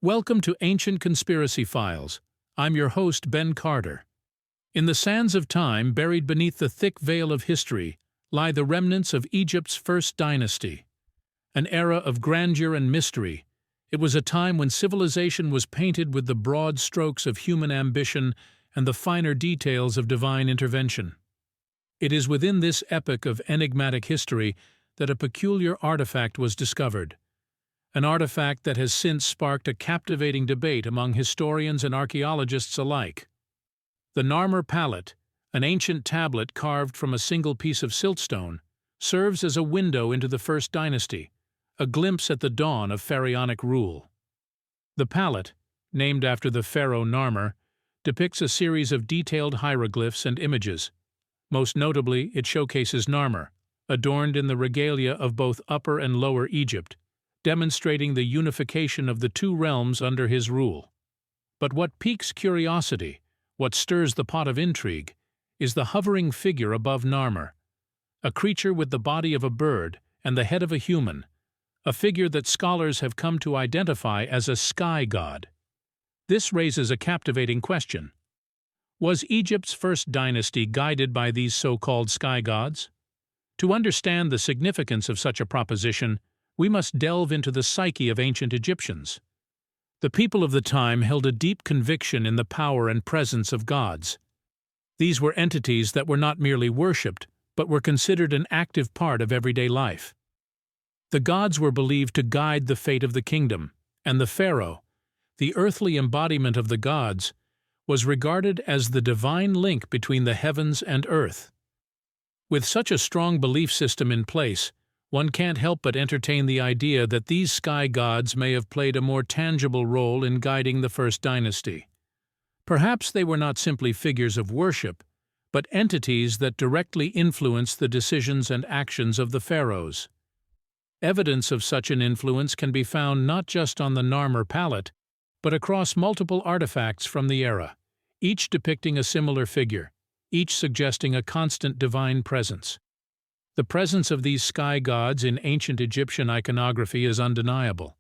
Welcome to Ancient Conspiracy Files. I'm your host, Ben Carter. In the sands of time, buried beneath the thick veil of history, lie the remnants of Egypt's first dynasty. An era of grandeur and mystery. It was a time when civilization was painted with the broad strokes of human ambition and the finer details of divine intervention. It is within this epoch of enigmatic history that a peculiar artifact was discovered. An artifact that has since sparked a captivating debate among historians and archaeologists alike. The Narmer palette, an ancient tablet carved from a single piece of siltstone, serves as a window into the First Dynasty, a glimpse at the dawn of pharaonic rule. The palette, named after the pharaoh Narmer, depicts a series of detailed hieroglyphs and images. Most notably, it showcases Narmer, adorned in the regalia of both Upper and Lower Egypt, demonstrating the unification of the two realms under his rule. But what piques curiosity, what stirs the pot of intrigue, is the hovering figure above Narmer, a creature with the body of a bird and the head of a human, a figure that scholars have come to identify as a sky god. This raises a captivating question. Was Egypt's first dynasty guided by these so-called sky gods? To understand the significance of such a proposition, we must delve into the psyche of ancient Egyptians. The people of the time held a deep conviction in the power and presence of gods. These were entities that were not merely worshipped, but were considered an active part of everyday life. The gods were believed to guide the fate of the kingdom, and the pharaoh, the earthly embodiment of the gods, was regarded as the divine link between the heavens and earth. With such a strong belief system in place, one can't help but entertain the idea that these sky gods may have played a more tangible role in guiding the First Dynasty. Perhaps they were not simply figures of worship, but entities that directly influenced the decisions and actions of the pharaohs. Evidence of such an influence can be found not just on the Narmer palette, but across multiple artifacts from the era, each depicting a similar figure, each suggesting a constant divine presence. The presence of these sky gods in ancient Egyptian iconography is undeniable.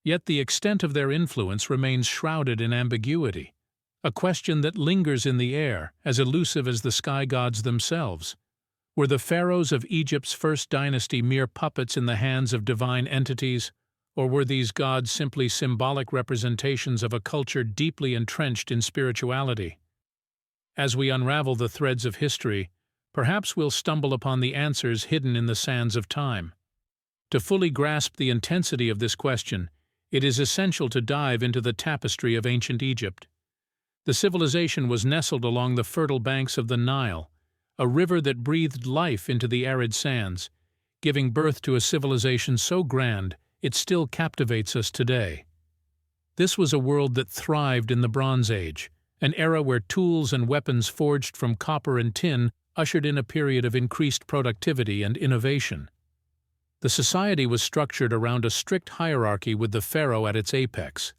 Yet the extent of their influence remains shrouded in ambiguity, a question that lingers in the air, as elusive as the sky gods themselves. Were the pharaohs of Egypt's first dynasty mere puppets in the hands of divine entities, or were these gods simply symbolic representations of a culture deeply entrenched in spirituality? As we unravel the threads of history, perhaps we'll stumble upon the answers hidden in the sands of time. To fully grasp the intensity of this question, it is essential to dive into the tapestry of ancient Egypt. The civilization was nestled along the fertile banks of the Nile, a river that breathed life into the arid sands, giving birth to a civilization so grand it still captivates us today. This was a world that thrived in the Bronze Age, an era where tools and weapons forged from copper and tin ushered in a period of increased productivity and innovation. The society was structured around a strict hierarchy with the pharaoh at its apex.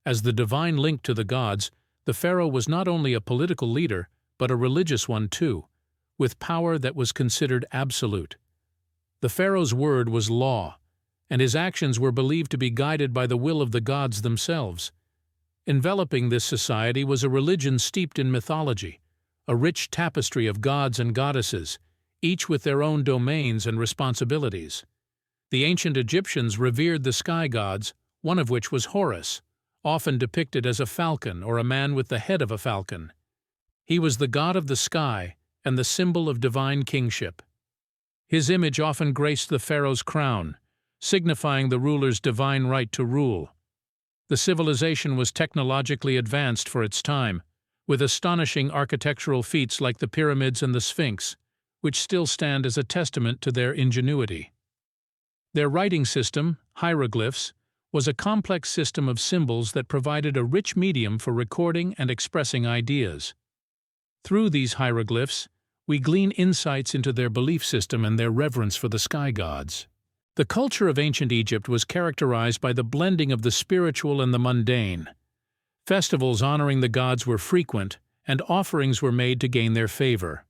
As the divine link to the gods, the pharaoh was not only a political leader, but a religious one too, with power that was considered absolute. The pharaoh's word was law, and his actions were believed to be guided by the will of the gods themselves. Enveloping this society was a religion steeped in mythology, a rich tapestry of gods and goddesses, each with their own domains and responsibilities. The ancient Egyptians revered the sky gods, one of which was Horus, often depicted as a falcon or a man with the head of a falcon. He was the god of the sky and the symbol of divine kingship. His image often graced the pharaoh's crown, signifying the ruler's divine right to rule. The civilization was technologically advanced for its time, with astonishing architectural feats like the pyramids and the Sphinx, which still stand as a testament to their ingenuity. Their writing system, hieroglyphs, was a complex system of symbols that provided a rich medium for recording and expressing ideas. Through these hieroglyphs, we glean insights into their belief system and their reverence for the sky gods. The culture of ancient Egypt was characterized by the blending of the spiritual and the mundane. Festivals honoring the gods were frequent, and offerings were made to gain their favor.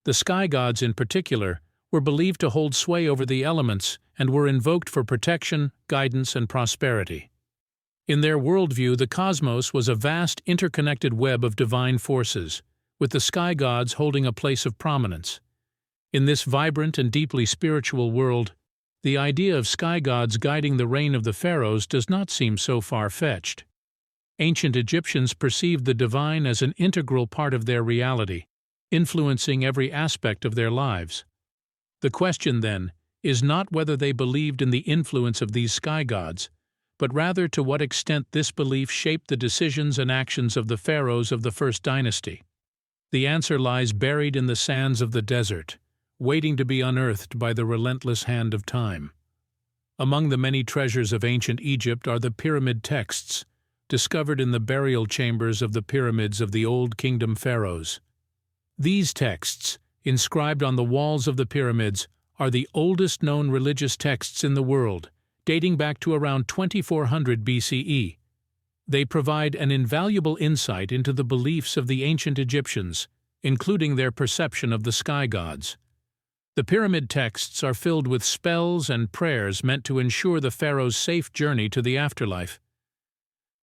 The sky gods in particular were believed to hold sway over the elements and were invoked for protection, guidance, and prosperity. In their worldview, the cosmos was a vast interconnected web of divine forces, with the sky gods holding a place of prominence. In this vibrant and deeply spiritual world, the idea of sky gods guiding the reign of the pharaohs does not seem so far-fetched. Ancient Egyptians perceived the divine as an integral part of their reality, influencing every aspect of their lives. The question, then, is not whether they believed in the influence of these sky gods, but rather to what extent this belief shaped the decisions and actions of the pharaohs of the First Dynasty. The answer lies buried in the sands of the desert, waiting to be unearthed by the relentless hand of time. Among the many treasures of ancient Egypt are the pyramid texts, discovered in the burial chambers of the pyramids of the Old Kingdom pharaohs. These texts, inscribed on the walls of the pyramids, are the oldest known religious texts in the world, dating back to around 2400 BCE. They provide an invaluable insight into the beliefs of the ancient Egyptians, including their perception of the sky gods. The pyramid texts are filled with spells and prayers meant to ensure the pharaoh's safe journey to the afterlife.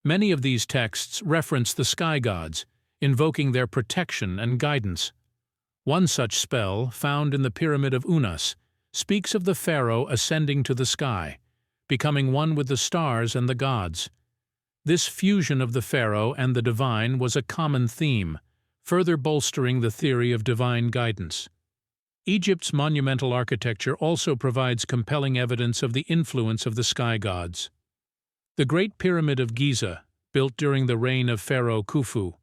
Many of these texts reference the sky gods, invoking their protection and guidance. One such spell, found in the Pyramid of Unas, speaks of the pharaoh ascending to the sky, becoming one with the stars and the gods. This fusion of the pharaoh and the divine was a common theme, further bolstering the theory of divine guidance. Egypt's monumental architecture also provides compelling evidence of the influence of the sky gods. The Great Pyramid of Giza, built during the reign of Pharaoh Khufu,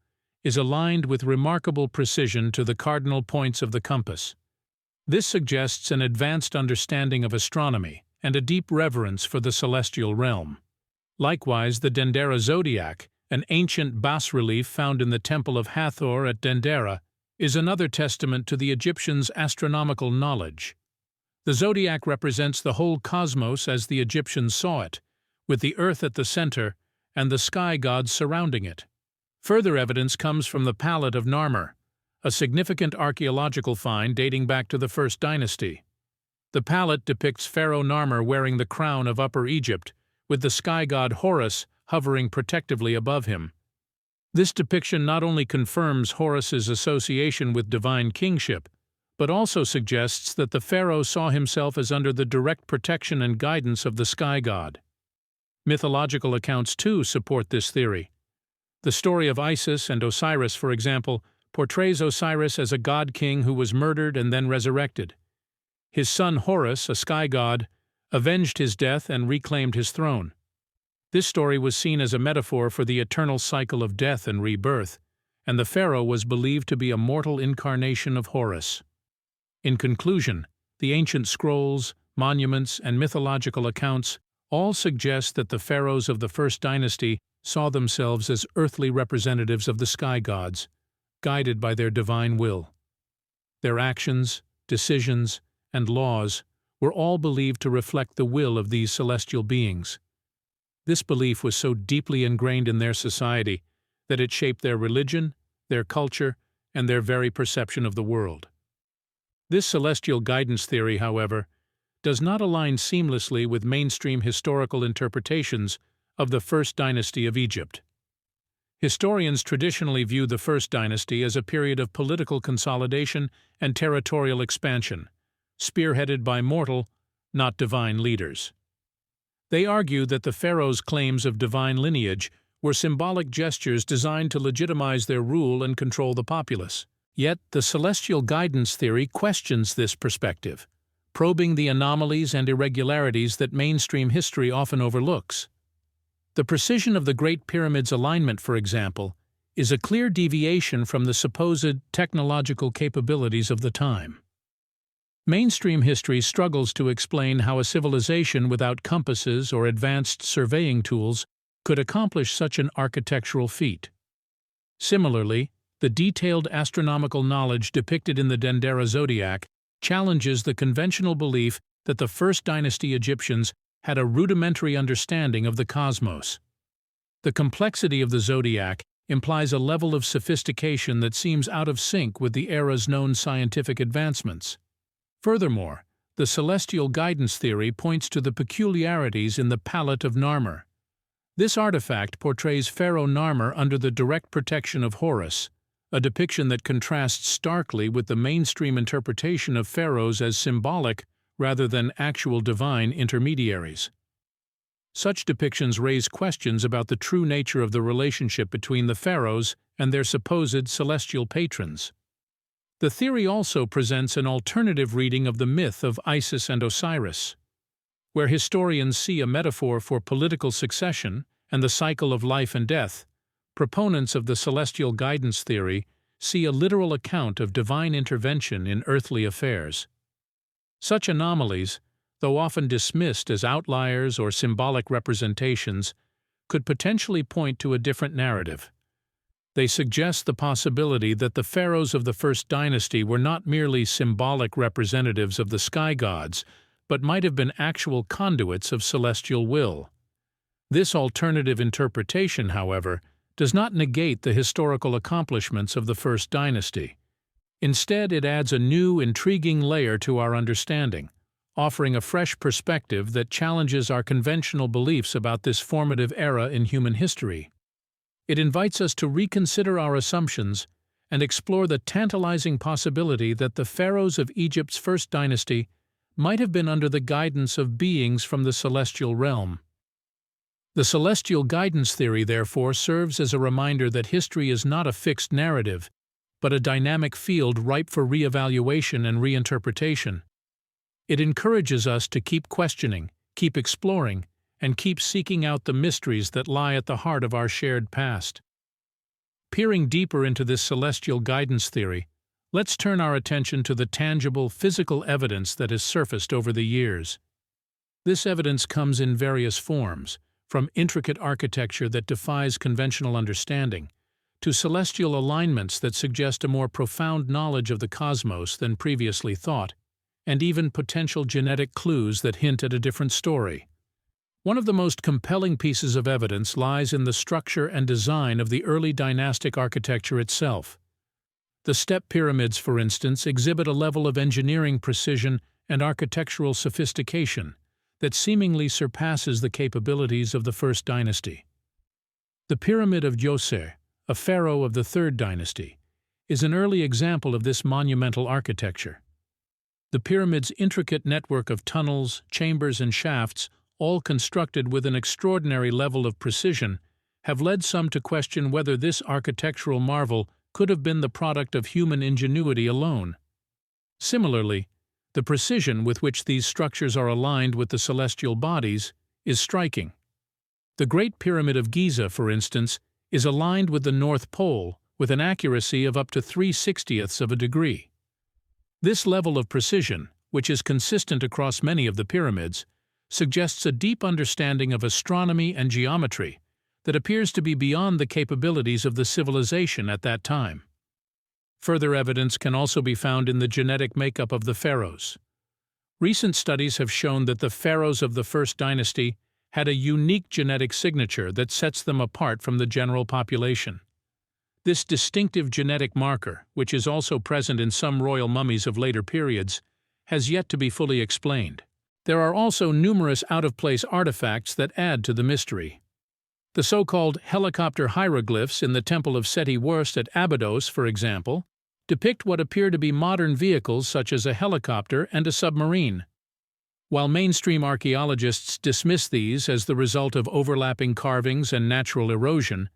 is aligned with remarkable precision to the cardinal points of the compass. This suggests an advanced understanding of astronomy and a deep reverence for the celestial realm. Likewise, the Dendera zodiac, an ancient bas-relief found in the Temple of Hathor at Dendera, is another testament to the Egyptians' astronomical knowledge. The zodiac represents the whole cosmos as the Egyptians saw it, with the earth at the center and the sky gods surrounding it. Further evidence comes from the Palette of Narmer, a significant archaeological find dating back to the First Dynasty. The palette depicts Pharaoh Narmer wearing the crown of Upper Egypt, with the sky god Horus hovering protectively above him. This depiction not only confirms Horus's association with divine kingship, but also suggests that the pharaoh saw himself as under the direct protection and guidance of the sky god. Mythological accounts, too, support this theory. The story of Isis and Osiris, for example, portrays Osiris as a god-king who was murdered and then resurrected. His son Horus, a sky god, avenged his death and reclaimed his throne. This story was seen as a metaphor for the eternal cycle of death and rebirth, and the pharaoh was believed to be a mortal incarnation of Horus. In conclusion, the ancient scrolls, monuments, and mythological accounts all suggest that the pharaohs of the First Dynasty saw themselves as earthly representatives of the sky gods, guided by their divine will. Their actions, decisions, and laws were all believed to reflect the will of these celestial beings. This belief was so deeply ingrained in their society that it shaped their religion, their culture, and their very perception of the world. This celestial guidance theory, however, does not align seamlessly with mainstream historical interpretations of the First Dynasty of Egypt. Historians traditionally view the First Dynasty as a period of political consolidation and territorial expansion, spearheaded by mortal, not divine leaders. They argue that the pharaohs' claims of divine lineage were symbolic gestures designed to legitimize their rule and control the populace. Yet, the celestial guidance theory questions this perspective, probing the anomalies and irregularities that mainstream history often overlooks. The precision of the Great Pyramid's alignment, for example, is a clear deviation from the supposed technological capabilities of the time. Mainstream history struggles to explain how a civilization without compasses or advanced surveying tools could accomplish such an architectural feat. Similarly, the detailed astronomical knowledge depicted in the Dendera zodiac challenges the conventional belief that the First Dynasty Egyptians had a rudimentary understanding of the cosmos. The complexity of the zodiac implies a level of sophistication that seems out of sync with the era's known scientific advancements. Furthermore, the celestial guidance theory points to the peculiarities in the Palette of Narmer. This artifact portrays Pharaoh Narmer under the direct protection of Horus, a depiction that contrasts starkly with the mainstream interpretation of pharaohs as symbolic rather than actual divine intermediaries. Such depictions raise questions about the true nature of the relationship between the pharaohs and their supposed celestial patrons. The theory also presents an alternative reading of the myth of Isis and Osiris, where historians see a metaphor for political succession and the cycle of life and death. Proponents of the celestial guidance theory see a literal account of divine intervention in earthly affairs. Such anomalies, though often dismissed as outliers or symbolic representations, could potentially point to a different narrative. They suggest the possibility that the pharaohs of the First Dynasty were not merely symbolic representatives of the sky gods, but might have been actual conduits of celestial will. This alternative interpretation, however, does not negate the historical accomplishments of the First Dynasty. Instead, it adds a new, intriguing layer to our understanding, offering a fresh perspective that challenges our conventional beliefs about this formative era in human history. It invites us to reconsider our assumptions and explore the tantalizing possibility that the pharaohs of Egypt's First Dynasty might have been under the guidance of beings from the celestial realm. The celestial guidance theory, therefore, serves as a reminder that history is not a fixed narrative, but a dynamic field ripe for re-evaluation and reinterpretation. It encourages us to keep questioning, keep exploring, and keep seeking out the mysteries that lie at the heart of our shared past. Peering deeper into this celestial guidance theory, let's turn our attention to the tangible, physical evidence that has surfaced over the years. This evidence comes in various forms, from intricate architecture that defies conventional understanding, to celestial alignments that suggest a more profound knowledge of the cosmos than previously thought, and even potential genetic clues that hint at a different story. One of the most compelling pieces of evidence lies in the structure and design of the early dynastic architecture itself. The step pyramids, for instance, exhibit a level of engineering precision and architectural sophistication that seemingly surpasses the capabilities of the First Dynasty. The Pyramid of Djoser, a pharaoh of the Third Dynasty, is an early example of this monumental architecture. The pyramid's intricate network of tunnels, chambers, and shafts, all constructed with an extraordinary level of precision, have led some to question whether this architectural marvel could have been the product of human ingenuity alone. Similarly, the precision with which these structures are aligned with the celestial bodies is striking. The Great Pyramid of Giza, for instance, is aligned with the North Pole with an accuracy of up to 3/60ths of a degree. This level of precision, which is consistent across many of the pyramids, suggests a deep understanding of astronomy and geometry that appears to be beyond the capabilities of the civilization at that time. Further evidence can also be found in the genetic makeup of the pharaohs. Recent studies have shown that the pharaohs of the First Dynasty had a unique genetic signature that sets them apart from the general population. This distinctive genetic marker, which is also present in some royal mummies of later periods, has yet to be fully explained. There are also numerous out-of-place artifacts that add to the mystery. The so-called helicopter hieroglyphs in the Temple of Seti Wurst at Abydos, for example, depict what appear to be modern vehicles such as a helicopter and a submarine. While mainstream archaeologists dismiss these as the result of overlapping carvings and natural erosion,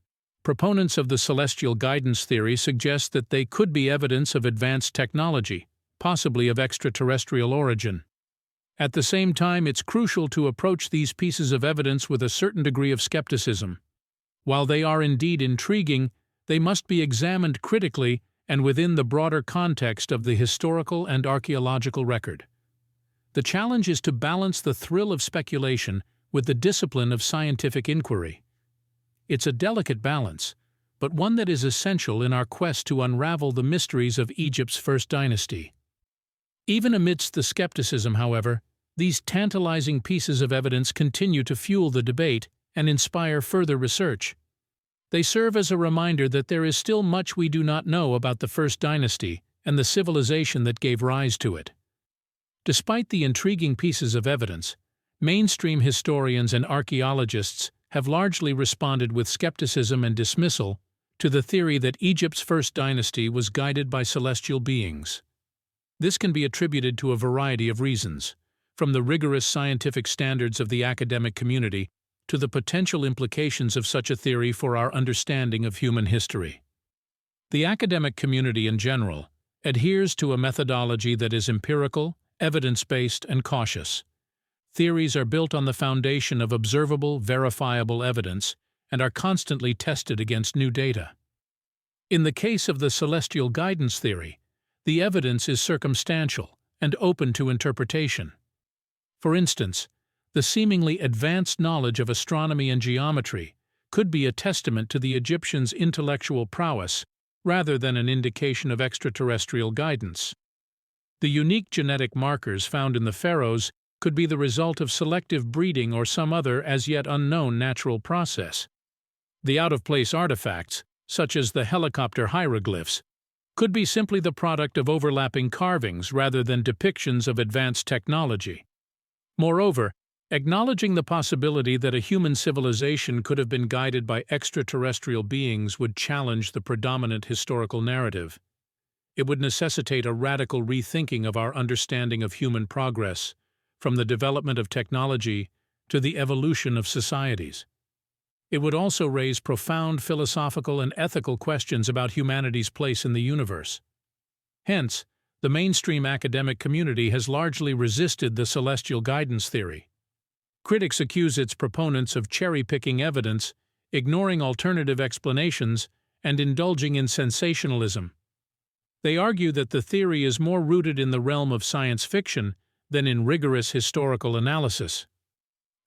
proponents of the celestial guidance theory suggest that they could be evidence of advanced technology, possibly of extraterrestrial origin. At the same time, it's crucial to approach these pieces of evidence with a certain degree of skepticism. While they are indeed intriguing, they must be examined critically and within the broader context of the historical and archaeological record. The challenge is to balance the thrill of speculation with the discipline of scientific inquiry. It's a delicate balance, but one that is essential in our quest to unravel the mysteries of Egypt's First Dynasty. Even amidst the skepticism, however, these tantalizing pieces of evidence continue to fuel the debate and inspire further research. They serve as a reminder that there is still much we do not know about the First Dynasty and the civilization that gave rise to it. Despite the intriguing pieces of evidence, mainstream historians and archaeologists have largely responded with skepticism and dismissal to the theory that Egypt's first dynasty was guided by celestial beings. This can be attributed to a variety of reasons, from the rigorous scientific standards of the academic community to the potential implications of such a theory for our understanding of human history. The academic community in general adheres to a methodology that is empirical, evidence-based, and cautious. Theories are built on the foundation of observable, verifiable evidence and are constantly tested against new data. In the case of the celestial guidance theory, the evidence is circumstantial and open to interpretation. For instance, the seemingly advanced knowledge of astronomy and geometry could be a testament to the Egyptians' intellectual prowess rather than an indication of extraterrestrial guidance. The unique genetic markers found in the pharaohs could be the result of selective breeding or some other as yet unknown natural process. The out-of-place artifacts, such as the helicopter hieroglyphs, could be simply the product of overlapping carvings rather than depictions of advanced technology. Moreover, acknowledging the possibility that a human civilization could have been guided by extraterrestrial beings would challenge the predominant historical narrative. It would necessitate a radical rethinking of our understanding of human progress, from the development of technology to the evolution of societies. It would also raise profound philosophical and ethical questions about humanity's place in the universe. Hence, the mainstream academic community has largely resisted the celestial guidance theory. Critics accuse its proponents of cherry-picking evidence, ignoring alternative explanations, and indulging in sensationalism. They argue that the theory is more rooted in the realm of science fiction than in rigorous historical analysis.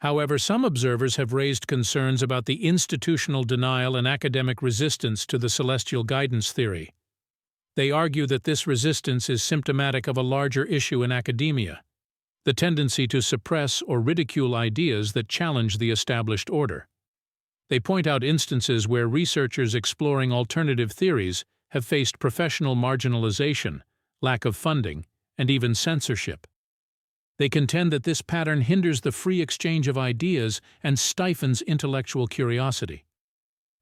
However, some observers have raised concerns about the institutional denial and academic resistance to the celestial guidance theory. They argue that this resistance is symptomatic of a larger issue in academia, the tendency to suppress or ridicule ideas that challenge the established order. They point out instances where researchers exploring alternative theories have faced professional marginalization, lack of funding, and even censorship. They contend that this pattern hinders the free exchange of ideas and stifles intellectual curiosity.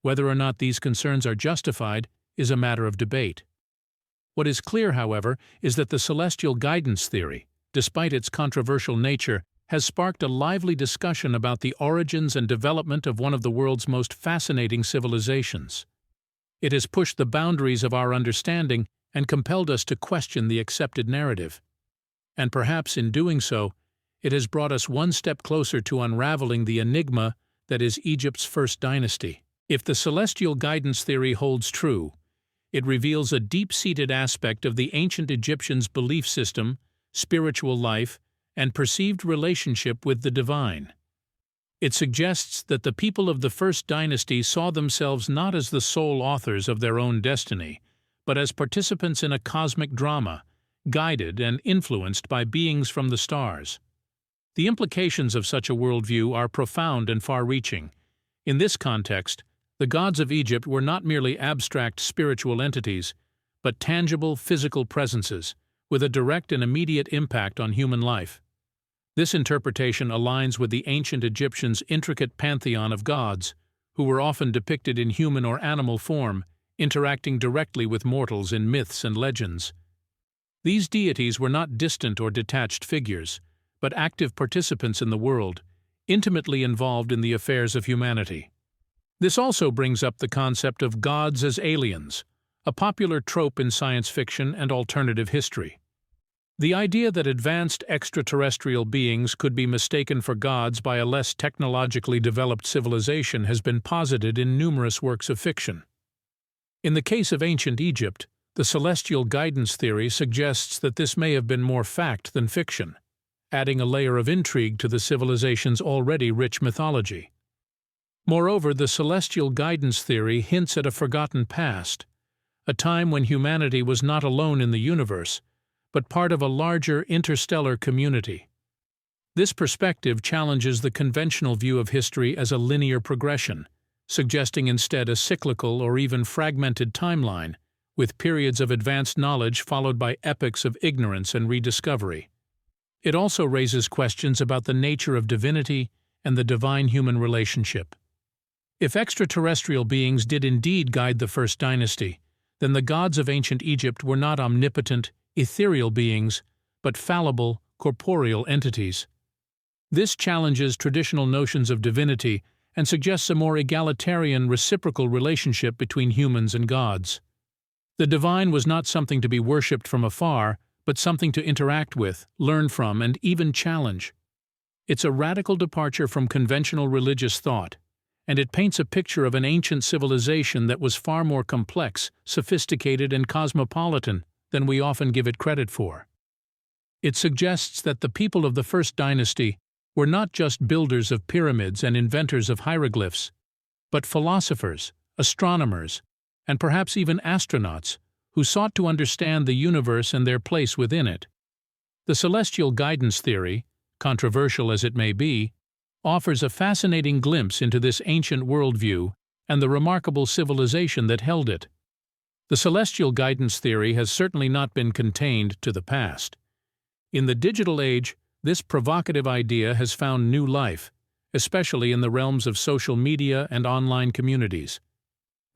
Whether or not these concerns are justified is a matter of debate. What is clear, however, is that the celestial guidance theory, despite its controversial nature, has sparked a lively discussion about the origins and development of one of the world's most fascinating civilizations. It has pushed the boundaries of our understanding and compelled us to question the accepted narrative. And perhaps in doing so, it has brought us one step closer to unraveling the enigma that is Egypt's first dynasty. If the celestial guidance theory holds true, it reveals a deep-seated aspect of the ancient Egyptians' belief system, spiritual life, and perceived relationship with the divine. It suggests that the people of the first dynasty saw themselves not as the sole authors of their own destiny, but as participants in a cosmic drama, guided and influenced by beings from the stars. The implications of such a worldview are profound and far-reaching. In this context, the gods of Egypt were not merely abstract spiritual entities, but tangible physical presences, with a direct and immediate impact on human life. This interpretation aligns with the ancient Egyptians' intricate pantheon of gods, who were often depicted in human or animal form, interacting directly with mortals in myths and legends. These deities were not distant or detached figures, but active participants in the world, intimately involved in the affairs of humanity. This also brings up the concept of gods as aliens, a popular trope in science fiction and alternative history. The idea that advanced extraterrestrial beings could be mistaken for gods by a less technologically developed civilization has been posited in numerous works of fiction. In the case of ancient Egypt, the celestial guidance theory suggests that this may have been more fact than fiction, adding a layer of intrigue to the civilization's already rich mythology. Moreover, the celestial guidance theory hints at a forgotten past, a time when humanity was not alone in the universe, but part of a larger interstellar community. This perspective challenges the conventional view of history as a linear progression, suggesting instead a cyclical or even fragmented timeline, with periods of advanced knowledge followed by epochs of ignorance and rediscovery. It also raises questions about the nature of divinity and the divine-human relationship. If extraterrestrial beings did indeed guide the first dynasty, then the gods of ancient Egypt were not omnipotent, ethereal beings, but fallible, corporeal entities. This challenges traditional notions of divinity and suggests a more egalitarian, reciprocal relationship between humans and gods. The divine was not something to be worshipped from afar, but something to interact with, learn from, and even challenge. It's a radical departure from conventional religious thought, and it paints a picture of an ancient civilization that was far more complex, sophisticated, and cosmopolitan than we often give it credit for. It suggests that the people of the first dynasty were not just builders of pyramids and inventors of hieroglyphs, but philosophers, astronomers, and perhaps even astronauts who sought to understand the universe and their place within it. The celestial guidance theory, controversial as it may be, offers a fascinating glimpse into this ancient worldview and the remarkable civilization that held it. The celestial guidance theory has certainly not been contained to the past. In the digital age, this provocative idea has found new life, especially in the realms of social media and online communities.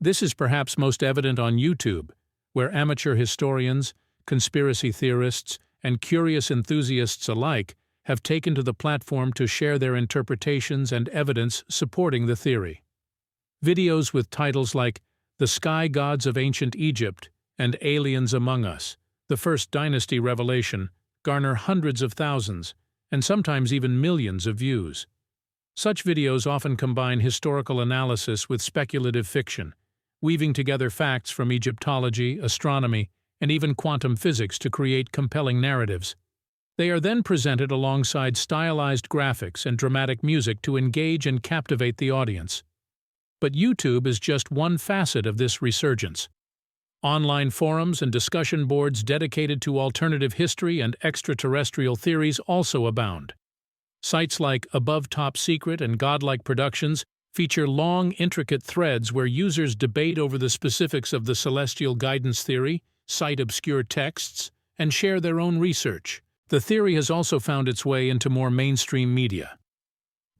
This is perhaps most evident on YouTube, where amateur historians, conspiracy theorists, and curious enthusiasts alike have taken to the platform to share their interpretations and evidence supporting the theory. Videos with titles like "The Sky Gods of Ancient Egypt" and "Aliens Among Us: The First Dynasty Revelation" garner hundreds of thousands, and sometimes even millions of views. Such videos often combine historical analysis with speculative fiction, weaving together facts from Egyptology, astronomy, and even quantum physics to create compelling narratives. They are then presented alongside stylized graphics and dramatic music to engage and captivate the audience. But YouTube is just one facet of this resurgence. Online forums and discussion boards dedicated to alternative history and extraterrestrial theories also abound. Sites like Above Top Secret and Godlike Productions feature long, intricate threads where users debate over the specifics of the celestial guidance theory, cite obscure texts, and share their own research. The theory has also found its way into more mainstream media.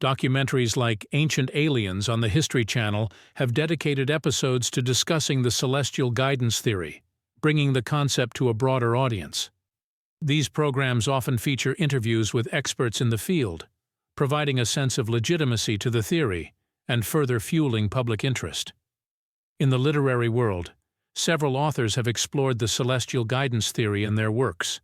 Documentaries like Ancient Aliens on the History Channel have dedicated episodes to discussing the celestial guidance theory, bringing the concept to a broader audience. These programs often feature interviews with experts in the field, providing a sense of legitimacy to the theory and further fueling public interest. In the literary world, several authors have explored the celestial guidance theory in their works.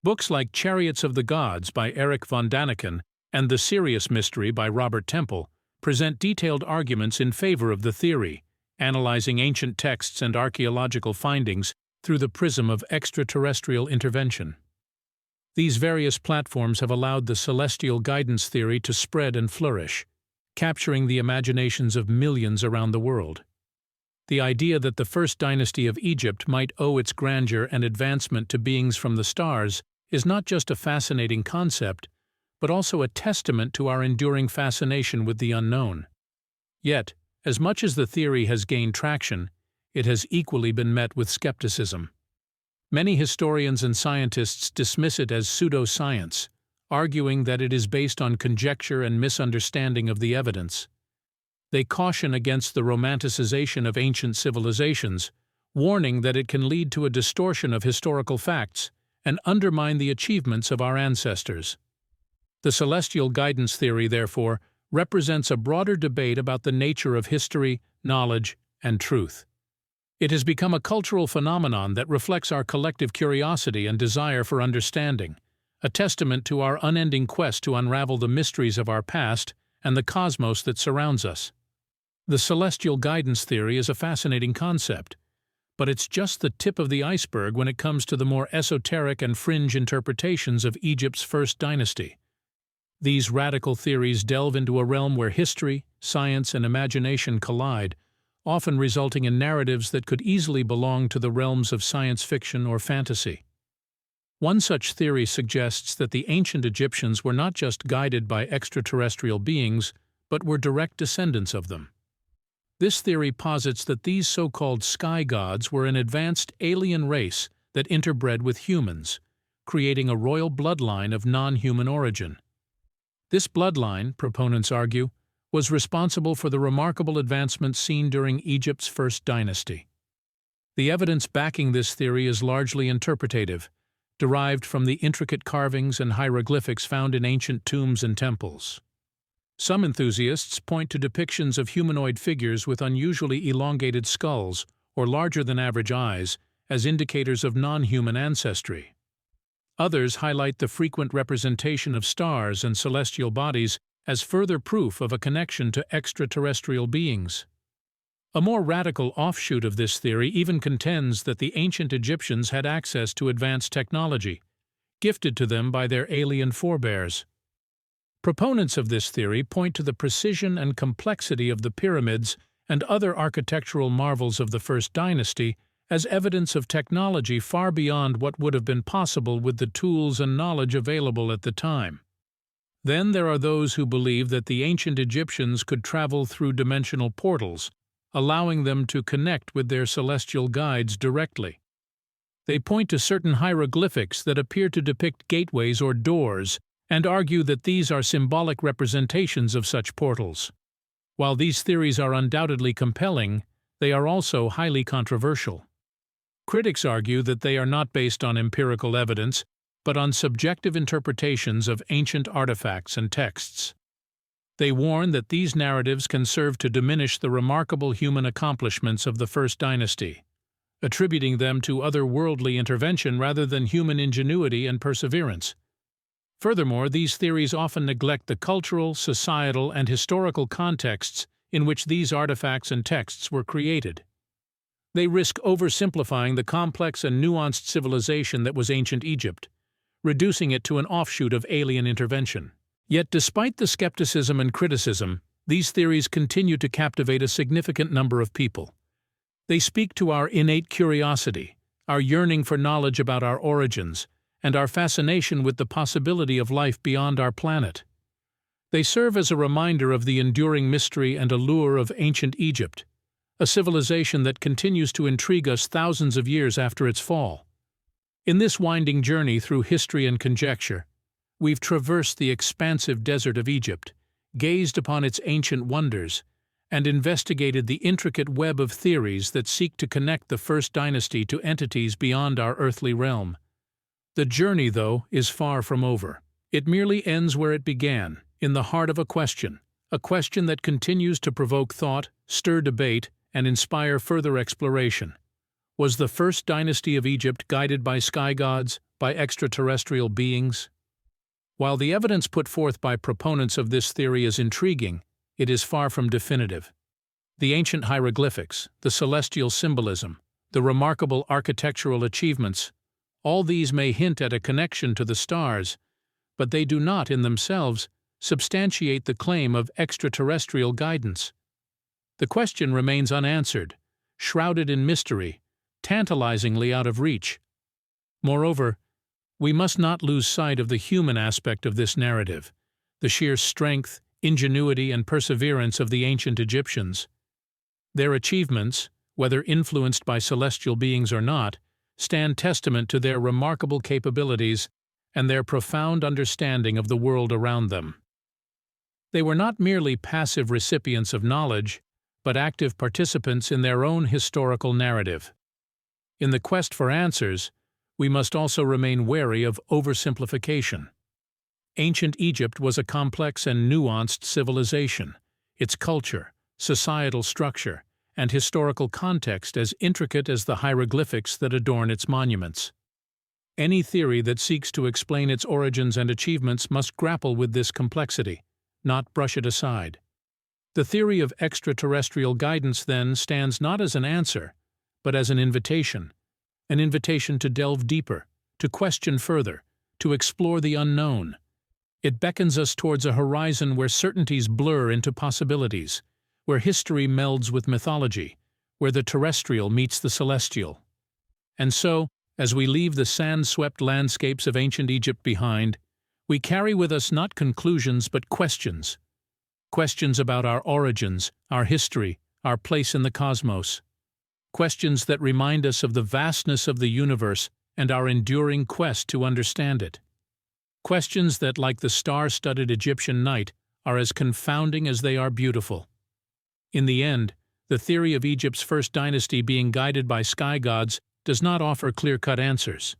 Books like Chariots of the Gods by Eric von Daniken and The Sirius Mystery by Robert Temple present detailed arguments in favor of the theory, analyzing ancient texts and archaeological findings through the prism of extraterrestrial intervention. These various platforms have allowed the celestial guidance theory to spread and flourish, capturing the imaginations of millions around the world. The idea that the first dynasty of Egypt might owe its grandeur and advancement to beings from the stars is not just a fascinating concept, but also a testament to our enduring fascination with the unknown. Yet, as much as the theory has gained traction, it has equally been met with skepticism. Many historians and scientists dismiss it as pseudoscience, arguing that it is based on conjecture and misunderstanding of the evidence. They caution against the romanticization of ancient civilizations, warning that it can lead to a distortion of historical facts and undermine the achievements of our ancestors. The celestial guidance theory, therefore, represents a broader debate about the nature of history, knowledge, and truth. It has become a cultural phenomenon that reflects our collective curiosity and desire for understanding, a testament to our unending quest to unravel the mysteries of our past and the cosmos that surrounds us. The celestial guidance theory is a fascinating concept, but it's just the tip of the iceberg when it comes to the more esoteric and fringe interpretations of Egypt's first dynasty. These radical theories delve into a realm where history, science, and imagination collide, often resulting in narratives that could easily belong to the realms of science fiction or fantasy. One such theory suggests that the ancient Egyptians were not just guided by extraterrestrial beings, but were direct descendants of them. This theory posits that these so-called sky gods were an advanced alien race that interbred with humans, creating a royal bloodline of non-human origin. This bloodline, proponents argue, was responsible for the remarkable advancements seen during Egypt's first dynasty. The evidence backing this theory is largely interpretative, derived from the intricate carvings and hieroglyphics found in ancient tombs and temples. Some enthusiasts point to depictions of humanoid figures with unusually elongated skulls or larger-than-average eyes as indicators of non-human ancestry. Others highlight the frequent representation of stars and celestial bodies as further proof of a connection to extraterrestrial beings. A more radical offshoot of this theory even contends that the ancient Egyptians had access to advanced technology, gifted to them by their alien forebears. Proponents of this theory point to the precision and complexity of the pyramids and other architectural marvels of the First Dynasty as evidence of technology far beyond what would have been possible with the tools and knowledge available at the time. Then there are those who believe that the ancient Egyptians could travel through dimensional portals, allowing them to connect with their celestial guides directly. They point to certain hieroglyphics that appear to depict gateways or doors, and argue that these are symbolic representations of such portals. While these theories are undoubtedly compelling, they are also highly controversial. Critics argue that they are not based on empirical evidence, but on subjective interpretations of ancient artifacts and texts. They warn that these narratives can serve to diminish the remarkable human accomplishments of the First Dynasty, attributing them to otherworldly intervention rather than human ingenuity and perseverance. Furthermore, these theories often neglect the cultural, societal, and historical contexts in which these artifacts and texts were created. They risk oversimplifying the complex and nuanced civilization that was ancient Egypt, reducing it to an offshoot of alien intervention. Yet despite the skepticism and criticism, these theories continue to captivate a significant number of people. They speak to our innate curiosity, our yearning for knowledge about our origins, and our fascination with the possibility of life beyond our planet. They serve as a reminder of the enduring mystery and allure of ancient Egypt, a civilization that continues to intrigue us thousands of years after its fall. In this winding journey through history and conjecture, we've traversed the expansive desert of Egypt, gazed upon its ancient wonders, and investigated the intricate web of theories that seek to connect the First Dynasty to entities beyond our earthly realm. The journey, though, is far from over. It merely ends where it began, in the heart of a question that continues to provoke thought, stir debate, and inspire further exploration. Was the First Dynasty of Egypt guided by sky gods, by extraterrestrial beings? While the evidence put forth by proponents of this theory is intriguing, it is far from definitive. The ancient hieroglyphics, the celestial symbolism, the remarkable architectural achievements, all these may hint at a connection to the stars, but they do not, in themselves, substantiate the claim of extraterrestrial guidance. The question remains unanswered, shrouded in mystery, tantalizingly out of reach. Moreover, we must not lose sight of the human aspect of this narrative, the sheer strength, ingenuity, and perseverance of the ancient Egyptians. Their achievements, whether influenced by celestial beings or not, stand testament to their remarkable capabilities and their profound understanding of the world around them. They were not merely passive recipients of knowledge, but active participants in their own historical narrative. In the quest for answers, we must also remain wary of oversimplification. Ancient Egypt was a complex and nuanced civilization, its culture, societal structure, and historical context as intricate as the hieroglyphics that adorn its monuments. Any theory that seeks to explain its origins and achievements must grapple with this complexity, not brush it aside. The theory of extraterrestrial guidance, then, stands not as an answer, but as an invitation to delve deeper, to question further, to explore the unknown. It beckons us towards a horizon where certainties blur into possibilities, where history melds with mythology, where the terrestrial meets the celestial. And so, as we leave the sand-swept landscapes of ancient Egypt behind, we carry with us not conclusions but questions. Questions about our origins, our history, our place in the cosmos. Questions that remind us of the vastness of the universe and our enduring quest to understand it. Questions that, like the star-studded Egyptian night, are as confounding as they are beautiful. In the end, the theory of Egypt's first dynasty being guided by sky gods does not offer clear-cut answers.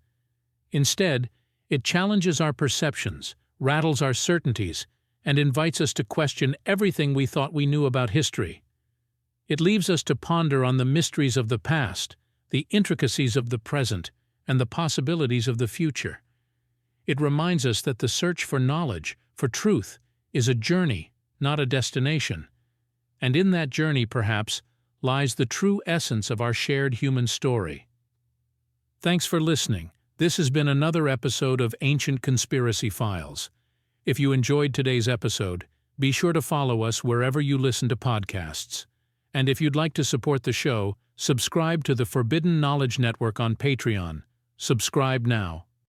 Instead, it challenges our perceptions, rattles our certainties, and invites us to question everything we thought we knew about history. It leaves us to ponder on the mysteries of the past, the intricacies of the present, and the possibilities of the future. It reminds us that the search for knowledge, for truth, is a journey, not a destination. And in that journey, perhaps, lies the true essence of our shared human story. Thanks for listening. This has been another episode of Ancient Conspiracy Files. If you enjoyed today's episode, be sure to follow us wherever you listen to podcasts. And if you'd like to support the show, subscribe to the Forbidden Knowledge Network on Patreon. Subscribe now.